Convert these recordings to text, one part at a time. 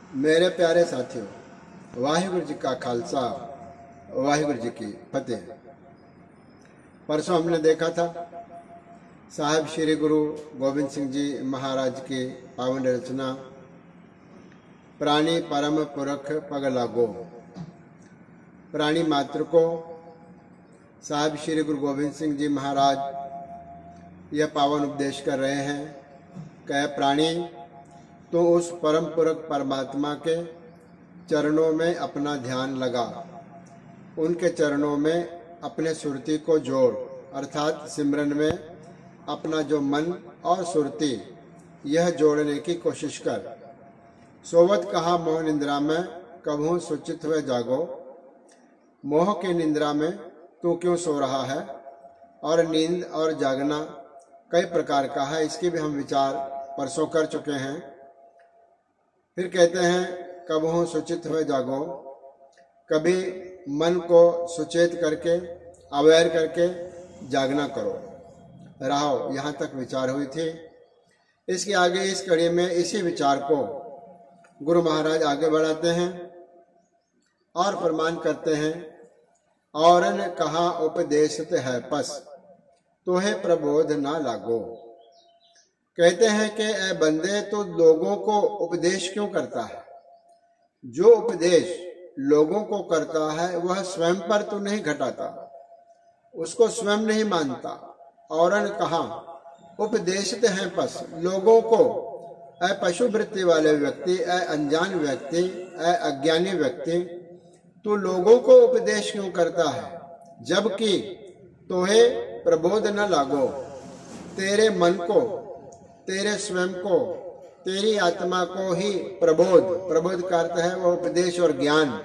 मेरे प्यारे साथियों, वाहिगुरु जी का खालसा, वाहिगुरु जी की फतेह। परसों हमने देखा था साहिब श्री गुरु गोविंद सिंह जी महाराज की पावन रचना प्राणी परम पुरख पग लागो। प्राणी मात्र को साहिब श्री गुरु गोविंद सिंह जी महाराज यह पावन उपदेश कर रहे हैं। कह प्राणी, तो उस परम पुरख परमात्मा के चरणों में अपना ध्यान लगा, उनके चरणों में अपने सुरती को जोड़, अर्थात सिमरन में अपना जो मन और सुरती यह जोड़ने की कोशिश कर। सोवत कहा मोह निंद्रा में कभू सुचित हुए जागो। मोह की निंद्रा में तू क्यों सो रहा है? और नींद और जागना कई प्रकार का है, इसके भी हम विचार परसों कर चुके हैं। फिर कहते हैं कबहू सुचित हुए जागो, कभी मन को सुचेत करके अवेयर करके जागना करो, रहो। यहाँ तक विचार हुई थी। इसके आगे इस कड़ी में इसी विचार को गुरु महाराज आगे बढ़ाते हैं और प्रमाण करते हैं। औरन कहा उपदेशत है पस, तोहे प्रबोध ना लागो। कहते हैं कि ए बंदे, तो लोगों को उपदेश क्यों करता है? जो उपदेश लोगों को करता है वह स्वयं पर तो नहीं घटाता, उसको स्वयं नहीं मानता। औरन कहा उपदेशत हैं पस, लोगों को, ए पशु वृत्ति वाले व्यक्ति, ए अनजान व्यक्ति, ए अज्ञानी व्यक्ति, तो लोगों को उपदेश क्यों करता है? जबकि तोहे प्रबोध न लागो, तेरे मन को, तेरे स्वयं को, तेरी आत्मा को ही प्रबोध का अर्थ है वह उपदेश और ज्ञान।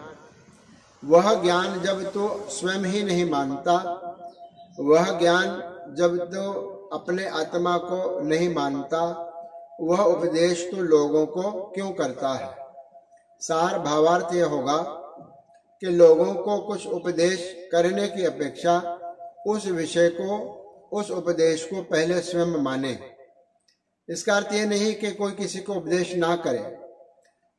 वह ज्ञान जब तू स्वयं ही नहीं मानता, वह ज्ञान जब तू अपने आत्मा को नहीं मानता, वह उपदेश तू लोगों को क्यों करता है? सार भावार्थ यह होगा कि लोगों को कुछ उपदेश करने की अपेक्षा उस विषय को, उस उपदेश को पहले स्वयं माने। इसका अर्थ यह नहीं कि कोई किसी को उपदेश ना करे।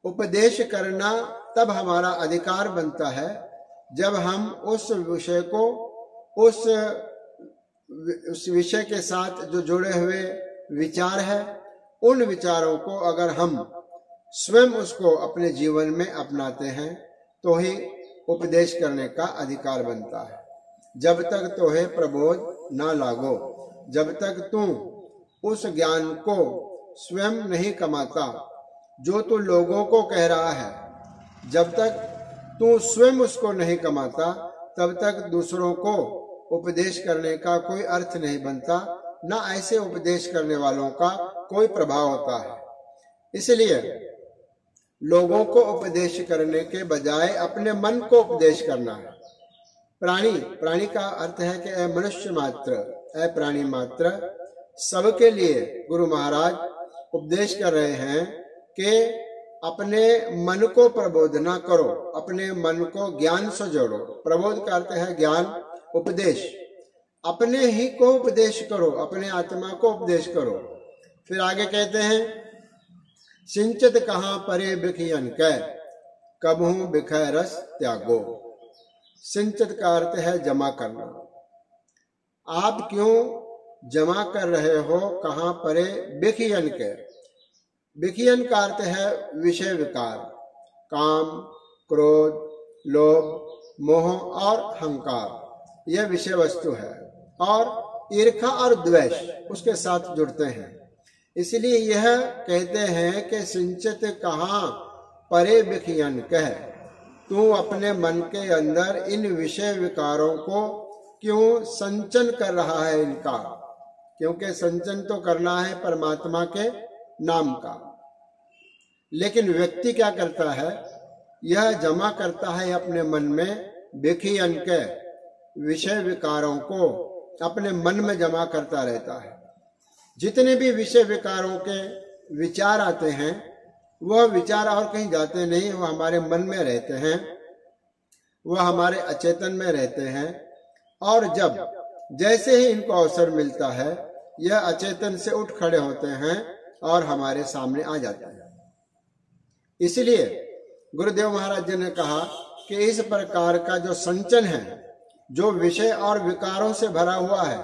उपदेश करना तब हमारा अधिकार बनता है जब हम उस विषय को, उस विषय के साथ जो जुड़े हुए विचार है, उन विचारों को अगर हम स्वयं उसको अपने जीवन में अपनाते हैं तो ही उपदेश करने का अधिकार बनता है। जब तक तोहे प्रबोध ना लागो, जब तक तू उस ज्ञान को स्वयं नहीं कमाता जो तू लोगों को कह रहा है, जब तक तू स्वयं उसको नहीं कमाता, तब तक दूसरों को उपदेश करने का कोई अर्थ नहीं बनता, ना ऐसे उपदेश करने वालों का कोई प्रभाव होता है। इसलिए लोगों को उपदेश करने के बजाय अपने मन को उपदेश करना है। प्राणी का अर्थ है कि ए मनुष्य मात्र, ए प्राणी मात्र, सबके लिए गुरु महाराज उपदेश कर रहे हैं कि अपने मन को प्रबोधना करो, अपने मन को ज्ञान से जोड़ो। प्रबोध का अर्थ है ज्ञान, उपदेश। अपने ही को उपदेश करो, अपने आत्मा को उपदेश करो। फिर आगे कहते हैं सिंचित कहाँ परे बिखियन कह, कबहू बिखय रस त्यागो। सिंचित का अर्थ है जमा करना। आप क्यों जमा कर रहे हो? कहाँ परे बिखियन के। बिखियन का अर्थ है विषय विकार, काम, क्रोध, लोभ, मोह और अहंकार, यह विषय वस्तु है। और ईर्खा और द्वेष उसके साथ जुड़ते हैं। इसलिए यह कहते हैं कि सिंचित कहाँ परे बिखियन कह, तू अपने मन के अंदर इन विषय विकारों को क्यों संचन कर रहा है इनका? क्योंकि संचन तो करना है परमात्मा के नाम का, लेकिन व्यक्ति क्या करता है? यह जमा करता है अपने मन में बिखियन के विषय विकारों को, अपने मन में जमा करता रहता है। जितने भी विषय विकारों के विचार आते हैं वह विचार और कहीं जाते नहीं, वह हमारे मन में रहते हैं, वह हमारे अचेतन में रहते हैं। और जब जैसे ही इनको अवसर मिलता है, यह अचेतन से उठ खड़े होते हैं और हमारे सामने आ जाते हैं। इसलिए गुरुदेव महाराज जी ने कहा कि इस प्रकार का जो संचन है, जो विषय और विकारों से भरा हुआ है,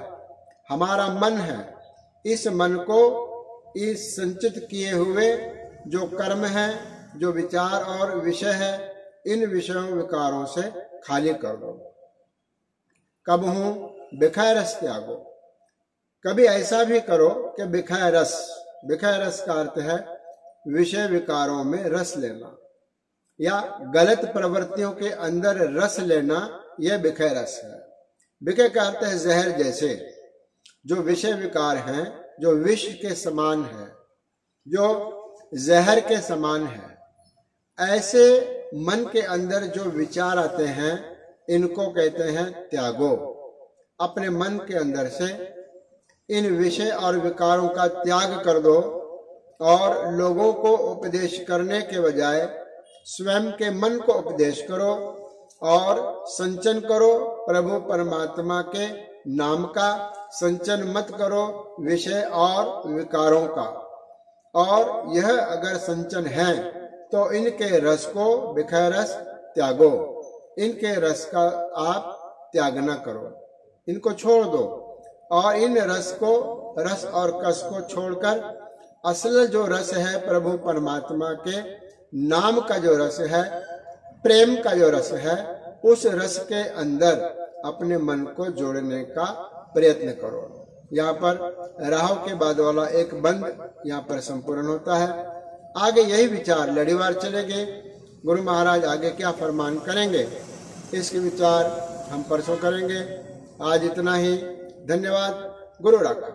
हमारा मन है, इस मन को इस संचित किए हुए जो कर्म है, जो विचार और विषय है, इन विषयों विकारों से खाली कर दो। कब हूं विषय रस त्यागो। कभी ऐसा भी करो कि विषय रस का अर्थ है विषय विकारों में रस लेना या गलत प्रवृत्तियों के अंदर रस लेना, यह विषय रस है। विषय का अर्थ है जहर जैसे, जो विषय विकार हैं, जो विष के समान है, जो जहर के समान है, ऐसे मन के अंदर जो विचार आते हैं, इनको कहते हैं त्यागो। अपने मन के अंदर से इन विषय और विकारों का त्याग कर दो और लोगों को उपदेश करने के बजाय स्वयं के मन को उपदेश करो और संचन करो। प्रभु परमात्मा के नाम का संचन मत करो विषय और विकारों का। और यह अगर संचन है तो इनके रस को विषय रस त्यागो। इनके रस का आप त्याग न करो, इनको छोड़ दो और इन रस और कस को छोड़कर असल जो रस है प्रभु परमात्मा के नाम का जो रस है, प्रेम का जो रस है, उस रस के अंदर अपने मन को जोड़ने का प्रयत्न करो। यहाँ पर राहु के बाद वाला एक बंद यहाँ पर संपूर्ण होता है। आगे यही विचार लड़ीवार चलेंगे। गुरु महाराज आगे क्या फरमान करेंगे, इसके विचार हम परसों करेंगे। आज इतना ही। धन्यवाद। गुरु रखा।